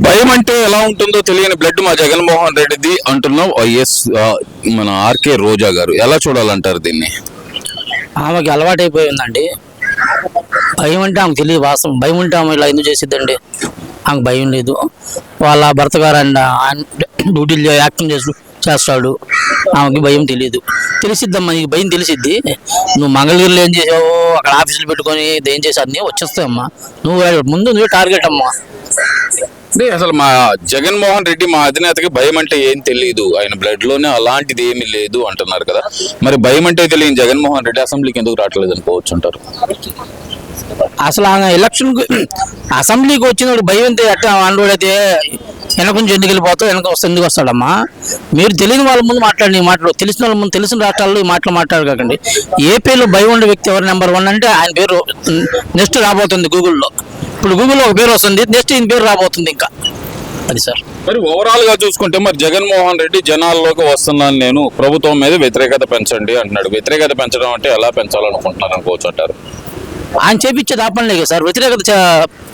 భయం అంటే ఎలా ఉంటుందో తెలియని బ్లడ్ మా జగన్మోహన్ రెడ్డిది అంటున్నాం వైఎస్ మన ఆర్కే రోజా గారు. ఎలా చూడాలంటారు దీన్ని? ఆమెకి అలవాటైపోయిందండి. భయం అంటే ఆమెకు తెలియదు. వాస్తవం భయం ఉంటే ఆమె ఇలా ఎందుకు చేసిద్దండి? ఆమెకు భయం లేదు. వాళ్ళ భర్త గారు ఆయన డ్యూటీలు యాక్టింగ్ చేస్తాడు. ఆమెకి భయం తెలియదు. తెలిసిద్దమ్మా, నీకు భయం తెలిసిద్ది. నువ్వు మంగళగిరిలో ఏం చేసావు, అక్కడ ఆఫీసులు పెట్టుకొని ఏం చేసి అన్నీ వచ్చేస్తావమ్మా. నువ్వే టార్గెట్ అమ్మా. అసలు మా జగన్మోహన్ రెడ్డి మా అధినేతకి భయం అంటే ఏం తెలియదు, ఆయన బ్లడ్ లోనే అలాంటిది ఏమీ లేదు అంటున్నారు కదా. మరి భయం అంటే తెలియని జగన్మోహన్ రెడ్డి అసెంబ్లీకి ఎందుకు రావట్లేదు అనుకోవచ్చు అంటారు? అసలు ఆయన అసెంబ్లీకి వచ్చినప్పుడు భయం అయితే అట్లా అయితే వెనక నుంచి ఎందుకు వెళ్ళిపోతావు, వెనక వస్తే ఎందుకు వస్తాడమ్మా? మీరు తెలియని వాళ్ళ ముందు మాట్లాడి మాటలు, తెలిసిన వాళ్ళ ముందు తెలిసిన రాష్ట్రాల్లో ఈ మాటలు మాట్లాడకండి. ఏపీలో భయం ఉండే వ్యక్తి ఎవరు నెంబర్ 1 అంటే ఆయన పేరు నెక్స్ట్ రాబోతుంది గూగుల్లో. ఇప్పుడు గూగుల్లో ఒక పేరు వస్తుంది, నెక్స్ట్ ఈయన పేరు రాబోతుంది. ఇంకా అది సార్. మరి ఓవరాల్ గా చూసుకుంటే మరి జగన్మోహన్ రెడ్డి జనాల్లోకి వస్తున్నాను, నేను ప్రభుత్వం మీద వ్యతిరేకత పెంచండి అంటున్నాడు. వ్యతిరేకత పెంచడం అంటే ఎలా పెంచాలనుకుంటున్నారు అనుకోవచ్చు అంటారు? ఆయన చేపించేది ఆపండి సార్. వ్యతిరేకత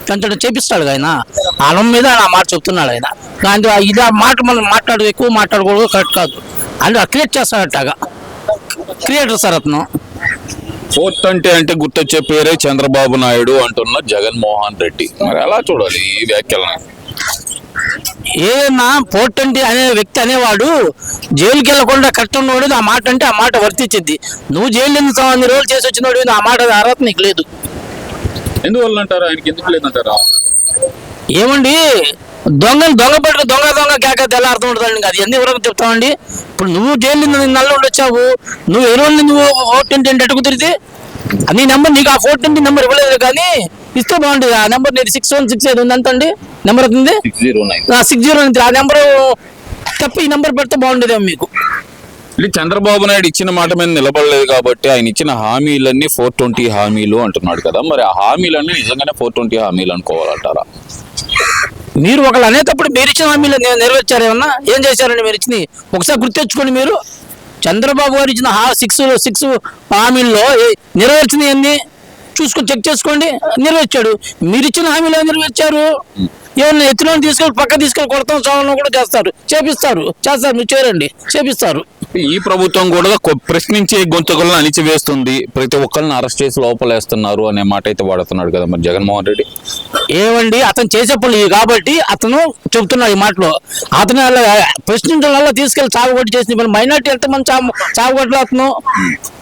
పెంచడం చేపిస్తాడు ఆయన. అలం మీద ఆ మాట చెప్తున్నాడు ఆయన. కానీ ఇది ఆ మాట మనం ఎక్కువ మాట్లాడకూడదు, కరెక్ట్ కాదు. అంటే క్రియేట్ చేస్తాడట, క్రియేటర్ సార్ అతను. 420 అంటే గుర్తొచ్చే పేరే చంద్రబాబు నాయుడు అంటున్న జగన్మోహన్ రెడ్డి. మరి ఎలా చూడాలి ఈ వ్యాఖ్యలను? ఏదన్నా 420 అనే వ్యక్తి అనేవాడు జైలుకి వెళ్ళకుండా కరెక్ట్ ఉన్నవాడు ఆ మాట అంటే ఆ మాట వర్తించింది. నువ్వు జైలు అన్ని రోజులు చేసి వచ్చినవాడు ఆ మాట అర్హత నీకు లేదు. ఎందువల్ల అంటారు? ఆయనకి ఎందుకు లేదంటారా? ఏమండి, దొంగ పట్టు దొంగ కేక ఎలా అర్థం ఉంటుందండి? అది ఎన్ని వరకు చెప్తామండి? ఇప్పుడు నువ్వు జైలు నల్ల వచ్చావు, నువ్వు ఏ రోజు నువ్వు 420 అంటే అటుకు తిరిగితే నీ నెంబర్, నీకు ఆ 420 నెంబర్ ఇవ్వలేదు కానీ ఇస్తే బాగుంటుంది. ఆ నెంబర్ నీది 6168 ఉంది. ఎంత అండి నెంబర్ అవుతుంది? 609. ఆ నెంబర్ తప్ప ఈ నెంబర్ పెడితే బాగుండేదేమో మీకు. చంద్రబాబు నాయుడు ఇచ్చిన మాట మీద నిలబడలేదు కాబట్టి ఆయన ఇచ్చిన హామీలన్నీ 420 హామీలు అంటున్నాడు కదా. మరి ఆ హామీలన్నీ నిజంగానే 420 హామీలు అనుకోవాలంటారా? మీరు ఒకళ్ళు అనేటప్పుడు మీరు ఇచ్చిన హామీలు నెరవేర్చారు? ఏమన్నా ఏం చేశారండి మీరు ఇచ్చింది? ఒకసారి గుర్తెచ్చుకోండి. మీరు చంద్రబాబు గారు ఇచ్చిన 6 హామీల్లో నెరవేర్చినవి ఎన్ని చూసుకొని చెక్ చేసుకోండి. నెరవేర్చాడు. మీరు ఇచ్చిన హామీలు నెరవేర్చారు. ఏమన్నా ఎత్తులో తీసుకెళ్ళి పక్క తీసుకెళ్ళి కొడతాం చావడం కూడా చేస్తారు, చేపిస్తారు. మీరు చేరండి, చేపిస్తారు. ఈ ప్రభుత్వం కూడా ప్రశ్నించే గొంతుకలను అణిచివేస్తుంది, ప్రతి ఒక్కరిని అరెస్ట్ చేసి లోపలేస్తున్నారు అనే మాట అయితే వాడుతున్నాడు కదా మరి జగన్మోహన్ రెడ్డి. ఏమండి, అతను చేసే పనులు కాబట్టి అతను చెబుతున్నాడు ఈ మాటలో. అతను ప్రశ్నించడం వల్ల తీసుకెళ్లి చావుగొట్టి చేసిన మైనార్టీ ఎంతమంది చావుగొట్టలు అతను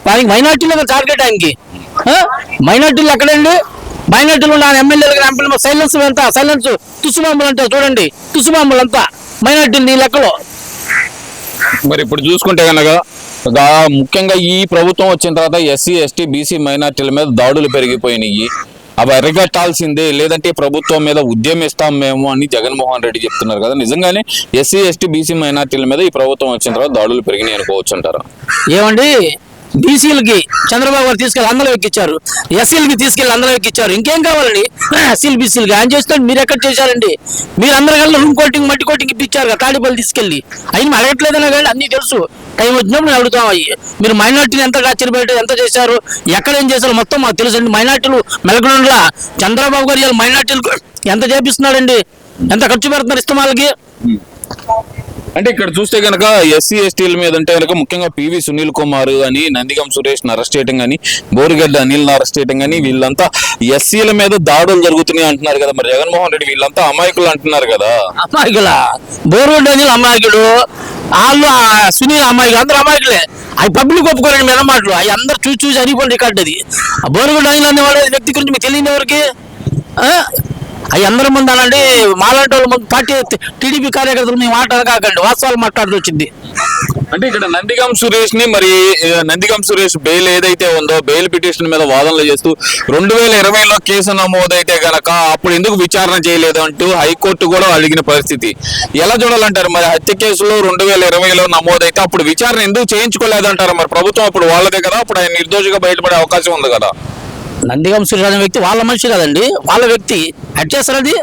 వారికి మైనార్టీలో టార్గెట్ ఆయనకి. మైనార్టీలు ఎక్కడండి? మైనార్టీలో ఉన్న ఎమ్మెల్యేలు సైలెన్స్ అంతా సైలెన్స్ తుసుబాంబులు అంతా చూడండి, తుసుబాంబులు అంతా మైనార్టీలు నీ లెక్కలో. మరి ఇప్పుడు చూసుకుంటే కనుక ముఖ్యంగా ఈ ప్రభుత్వం వచ్చిన తర్వాత ఎస్సీ ఎస్టీ బీసీ మైనార్టీల మీద దాడులు పెరిగిపోయినాయి. అవి అరికట్టాల్సిందే, లేదంటే ప్రభుత్వం మీద ఉద్యమిస్తాం మేము అని జగన్మోహన్ రెడ్డి చెప్తున్నారు కదా. నిజంగానే ఎస్సీ ఎస్టీ బీసీ మైనార్టీల మీద ఈ ప్రభుత్వం వచ్చిన తర్వాత దాడులు పెరిగినాయి అనుకోవచ్చు అంటారా? ఏమండి, బీసీలకి చంద్రబాబు గారు తీసుకెళ్ళి అందరూ ఎక్కిచ్చారు, ఎస్సీలకి తీసుకెళ్ళి అందరూ ఎక్కిచ్చారు. ఇంకేం కావాలండి? ఎస్సీలు బీసీలకి ఆయన చేస్తాడు. మీరు ఎక్కడ చేశారండి? మీరు అందరి కల్లా రూమ్ కోటింగ్ మట్టి కోటింగ్ ఇప్పించారు కదా తాడిపల్లి తీసుకెళ్ళి. అయినా అడగట్లేదన్నా కానీ అన్నీ తెలుసు. టైం వచ్చినప్పుడు నేను అడుగుతాం. అయ్యి మీరు మైనార్టీని ఎంత ఆశ్చర్యపెట్టారు, ఎంత చేశారు, ఎక్కడ ఏం చేశారు మొత్తం మాకు తెలుసు అండి. మైనార్టీలు మెలగడంలా చంద్రబాబు గారు ఇవాళ మైనార్టీలకు ఎంత చేపిస్తున్నాడండి, ఎంత ఖర్చు పెడుతున్నారు ఇష్టమాలకి. అంటే ఇక్కడ చూస్తే కనుక ఎస్సీ ఎస్టీల మీద అంటే కనుక ముఖ్యంగా పివి సునీల్ కుమార్ అని, నందిగం సురేష్ అరెస్ట్ చేయడం కానీ, బోరుగడ్డ అనిల్ అరెస్ట్ చేయడం కానీ, వీళ్ళంతా ఎస్సీల మీద దాడులు జరుగుతున్నాయి అంటున్నారు కదా. మరి జగన్మోహన్ రెడ్డి వీళ్ళంతా అమాయకులు అంటున్నారు కదా. అమాయకులా? బోరుగడ్డ అనిల్ అమాయకుడు, వాళ్ళు సునీల్ అమాయకులు, అందరూ అమాయకులే. అవి పబ్లిక్ ఒప్పుకోరండి మీద మాటలు. అవి అందరూ చూసి అనిపోండి రికార్డు. అది బోరుగడ్డ అనిల్ అనేవాడు వ్యక్తి గురించి మీకు తెలియని ఎవరికి? అవి అందరి ముందు అనండి, మాలాంటి వాళ్ళ ముందు పార్టీ టీడీపీ కార్యకర్తలు మీ మాట కాకండి, వాస్తవాలు మాట్లాడుతూ వచ్చింది. అంటే ఇక్కడ నందిగం సురేష్ ని మరి నందిగం సురేష్ బెయిల్ ఏదైతే ఉందో బెయిల్ పిటిషన్ మీద వాదనలు చేస్తూ 2020లో కేసు నమోదైతే గనక అప్పుడు ఎందుకు విచారణ చేయలేదు అంటూ హైకోర్టు కూడా అడిగిన పరిస్థితి. ఎలా చూడాలంటారు? మరి హత్య కేసులో 2020లో నమోదైతే అప్పుడు విచారణ ఎందుకు చేయించుకోలేదంటారు? మరి ప్రభుత్వం అప్పుడు వాళ్ళదే కదా, అప్పుడు ఆయన నిర్దోషిగా బయటపడే అవకాశం ఉంది కదా. నందిగం సురేష్ అనే వ్యక్తి వాళ్ళ మనిషి కదండి, వాళ్ళ వ్యక్తి. అట్ చేస్తారది.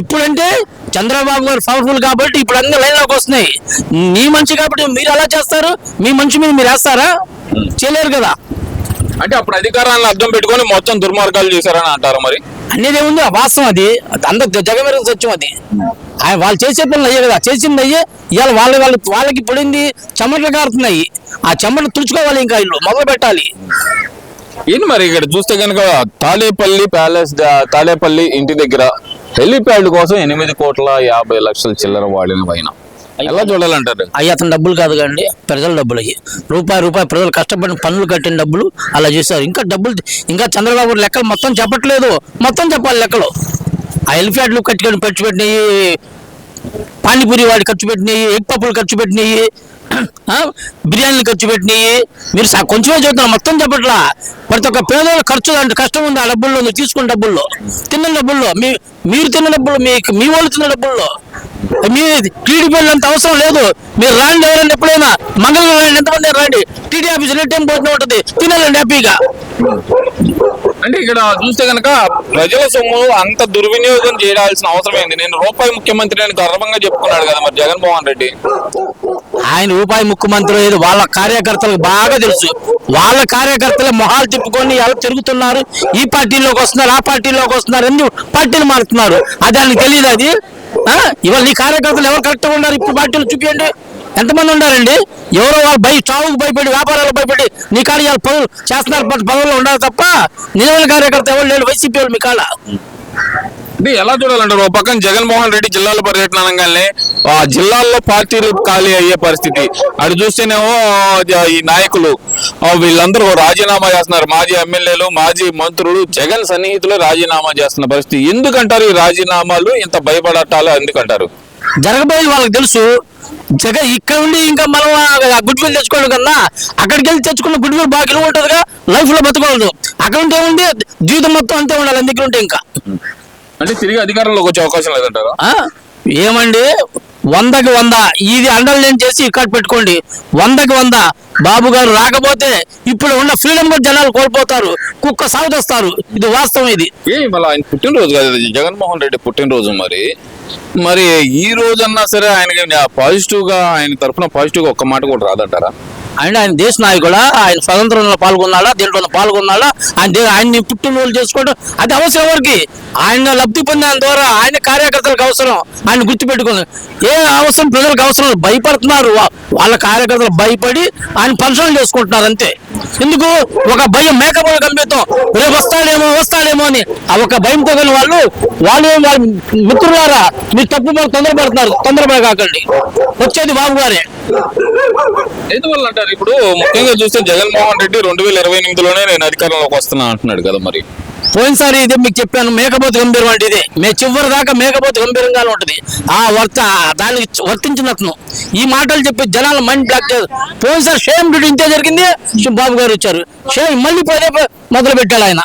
ఇప్పుడంటే చంద్రబాబు గారు పవర్ఫుల్ కాబట్టి ఇప్పుడు అన్ని లైన్లోకి వస్తున్నాయి. మీ మనిషి కాబట్టి మీరు ఎలా చేస్తారు? మీ మనిషి మీద మీరు వేస్తారా? చేయలేరు కదా. అంటే అప్పుడు అధికారాన్ని అర్థం పెట్టుకొని మొత్తం దుర్మార్గాలు చేశారని అంటారు మరి. అనేది ఏముంది వాస్తవం అది అందరు జగమెరుగు సత్యం అది. ఆయన వాళ్ళు చేసే పనులు అయ్యే కదా, చేసింది అయ్యే. ఇవాళ వాళ్ళకి పడింది చెమటలు కారుతున్నాయి. ఆ చెమటలు తుడుచుకోవాలి, ఇంకా ఇల్లు మొదలు పెట్టాలి. ఏంటి మరి ఇక్కడ చూస్తే కనుక తాడేపల్లి ప్యాలెస్, తాడేపల్లి ఇంటి దగ్గర హెలిప్యాడ్ కోసం 8,50,00,000 చిల్లర వాడిన పైన ఎలా చూడాలంటారు? అయ్యి అతని డబ్బులు కాదు కండి, ప్రజల డబ్బులు అయ్యి. రూపాయి ప్రజలు కష్టపడిన పనులు కట్టిన డబ్బులు అలా చేశారు. ఇంకా చంద్రబాబు లెక్కలు మొత్తం చెప్పట్లేదు, మొత్తం చెప్పాలి లెక్కలు. ఆ ఎలిఫాట్లు ఖర్చు పెట్టినాయి, పానీపూరి వాడి ఖర్చు పెట్టినాయి, ఎగ్ పప్పులు ఖర్చు పెట్టినాయి, బిర్యానీలు ఖర్చు పెట్టినాయి. మీరు కొంచెమే చెబుతున్నారు, మొత్తం చెప్పట్లా. ప్రతి ఒక్క పేదోళ్ళ ఖర్చు అంటే కష్టం ఉంది ఆ డబ్బుల్లో, మీరు తీసుకున్న డబ్బుల్లో, తిన్న డబ్బుల్లో, మీరు తిన్న డబ్బులు, మీ వాళ్ళు తిన్న డబ్బుల్లో. మీ టీడీపీ అంత అవసరం లేదు. మీరు రాండి, ఎవరైనా ఎప్పుడైనా మంగళవారం రాండి, ఎంతమంది రాండి, టీడీ ఆఫీస్ ఎన్ని టైం పోతూనే ఉంటుంది, తినాలండి హ్యాపీగా. అంటే ఇక్కడ చూస్తే కనుక ప్రజల సొమ్ము అంత దుర్వినియోగం చేయాల్సిన అవసరం ఏంది? నేను రూపాయి ముఖ్యమంత్రి అని గర్వంగా చెప్పుకున్నాడు కదా మరి జగన్మోహన్ రెడ్డి. ఆయన రూపాయి ముఖ్యమంత్రి లేదు, వాళ్ళ కార్యకర్తలకు బాగా తెలుసు. వాళ్ళ కార్యకర్తలు మొహాలు తిప్పుకొని ఎలా తిరుగుతున్నారు, ఈ పార్టీలోకి వస్తున్నారు, ఆ పార్టీలోకి వస్తున్నారు, ఎన్ని పార్టీలు మారుతున్నారు, అది ఆయనకు తెలియదు. అది ఇవాళ నీ కార్యకర్తలు ఎవరు కరెక్ట్గా ఉన్నారు ఇప్పుడు పార్టీలు చూపించండి. ఎంతమంది ఉన్నారండి? ఎవరో వాళ్ళు చావుకు భయపడి, వ్యాపారాలకు భయపడి నీ కాడ ఇవాళ పనులు చేస్తున్నారు, పదవుల్లో ఉండాలి తప్ప నిజమైన కార్యకర్త ఎవరు లేడు వైసీపీ వాళ్ళు మీ కాడ. ఇది ఎలా చూడాలంటారు? ఒక పక్కన జగన్మోహన్ రెడ్డి జిల్లాల పర్యటన అనగానే ఆ జిల్లాల్లో పార్టీలు ఖాళీ అయ్యే పరిస్థితి. అటు చూస్తేనేమో ఈ నాయకులు వీళ్ళందరూ రాజీనామా చేస్తున్నారు. మాజీ ఎమ్మెల్యేలు, మాజీ మంత్రులు, జగన్ సన్నిహితులు రాజీనామా చేస్తున్న పరిస్థితి. ఎందుకంటారు ఈ రాజీనామాలు? ఇంత భయపడటాలు ఎందుకంటారు? జరగబోయేది వాళ్ళకి తెలుసు. జగన్ ఇక్కడ ఉండి ఇంకా మనం గుడ్ విల్ తెచ్చుకోవడం కన్నా అక్కడికి వెళ్ళి తెచ్చుకున్న గుడ్ విల్ బాగా విలువ ఉంటుందిగా, లైఫ్ లో బతకూడదు. అక్కడ ఉంటే ఏముంది, జీవితం మొత్తం అంతే ఉండాలి. అందుకే ఉంటే ఇంకా అంటే తిరిగి అధికారంలోకి వచ్చే అవకాశం లేదంటారా? ఏమండి, 100కి 100 ఇది అండర్లైన్ చేసి ఇక్కడ పెట్టుకోండి. 100కి 100 బాబు గారు రాకపోతే ఇప్పుడు ఉన్న ఫ్రీడమ్ కూడా జనాలు కోల్పోతారు, కుక్క సాగుతొస్తారు. ఇది వాస్తవం. ఇది మళ్ళీ ఆయన పుట్టినరోజు కాదు, జగన్మోహన్ రెడ్డి పుట్టినరోజు. మరి ఈ రోజన్నా సరే ఆయనకి పాజిటివ్ గా, ఆయన తరఫున పాజిటివ్ గా ఒక్క మాట కూడా రాదంటారా? ఆయన దేశ నాయకుడా, ఆయన స్వతంత్రంలో పాల్గొన్నాడా, దీంట్లో పాల్గొన్నాడా, ఆయన్ని పుట్టినరోజు చేసుకోవడం అది అవసరం ఎవరికి? ఆయన లబ్ధి పొందిన ద్వారా ఆయన కార్యకర్తలకు అవసరం, ఆయన గుర్తుపెట్టుకున్నారు. ఏ అవసరం ప్రజలకు అవసరం, భయపడుతున్నారు. వాళ్ళ కార్యకర్తలు భయపడి ఆయన పనులు చేసుకుంటున్నారు అంతే. ఎందుకు? ఒక భయం, మేకపోయిన గంభీరతం, రేపు వస్తాడేమో అని ఆ ఒక భయంతో వాళ్ళు వాళ్ళ మిత్రులారా మీరు తొందరపడకాకండి. వచ్చేది బాబు గారే. ఎందువల్ల అంటారు? ఇప్పుడు ముఖ్యంగా చూస్తే జగన్మోహన్ రెడ్డి 2028లోనే నేను అధికారంలోకి వస్తున్నా అంటున్నాడు కదా. మరి పోయినసారి ఇదే మీకు చెప్పాను, మేకపోతు గంభీరం అంటే ఇదే. చివరి దాకా మేకపోతు గంభీరంగానే ఉంటుంది. దానికి వర్తించినట్లు ఈ మాటలు చెప్పి జనాలు మైండ్ బ్లాక్ చేస్తారు. పోయినసారి షేమ్ డ్యూటీ ఇంతే జరిగింది, బాబు గారు వచ్చారు, షేమ్ మళ్ళీ మొదలు పెట్టాడు ఆయన.